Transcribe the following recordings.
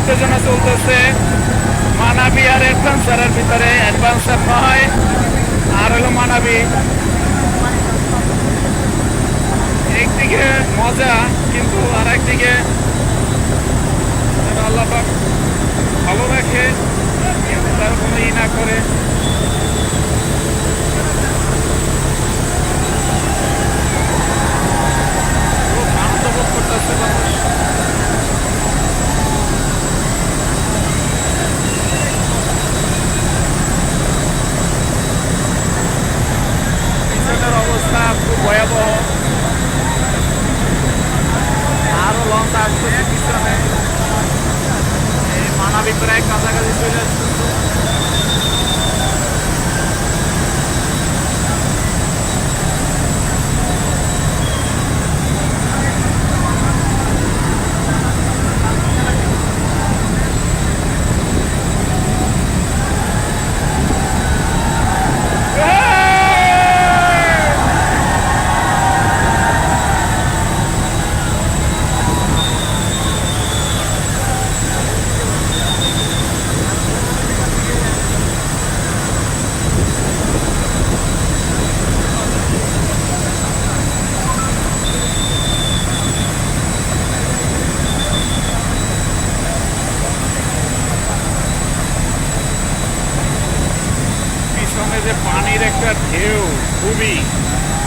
উত্তেজনা চলতেছে মানাবি আর অ্যাডভান্সারের ভিতরে। অ্যাডভান্সার নয়, আর হলো মানাবি। একদিকে মজা, কিন্তু আর একদিকে আল্লাহ পাক ভালো রাখে, তার কোনো ই না করে। খুব আনন্দ বোধ করতেছে মানুষ। পিছনের অবস্থা খুব ভয়াবহ। আরো লঞ্চ আসতেছে পিছনে। এই মানাবি প্রায় কাছাকাছি চলে আসতেছে। পিছনে যে পানির একটা ঢেউ, খুবই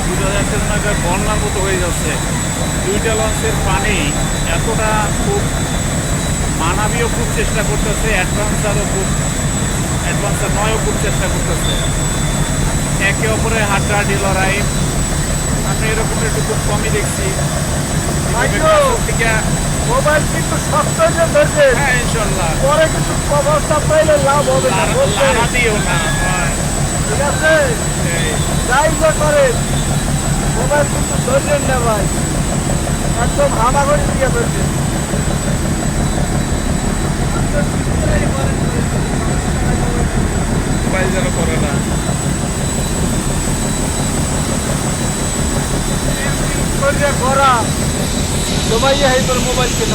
বোঝা যাচ্ছে যেন একটা বন্যার মতো হয়ে যাচ্ছে। দুইটা লঞ্চের পানি এতটা, খুব মানাবিও খুব চেষ্টা করতেছে, অ্যাডভান্সার নয়ও খুব চেষ্টা করতেছে। একে অপরের হাড্ডাহাড্ডি লড়াই আমি এরকম একটু খুব কমই দেখছি। মোবাইল কিন্তু শক্ত যে ধরছে, হ্যাঁ ইনশাল্লাহ পরে কিন্তু অবস্থা পাইলে লাভ হবে না, বলছে। লাড়া দিও না। ঠিক আছে, যাই যা করে মোবাইল কিন্তু ধরছেন না ভাই, একদম হামাগুড়ি দিয়ে ফেলছে। মোবাইল যেন করে না। করা তোমায় এই তোর মোবাইল কেন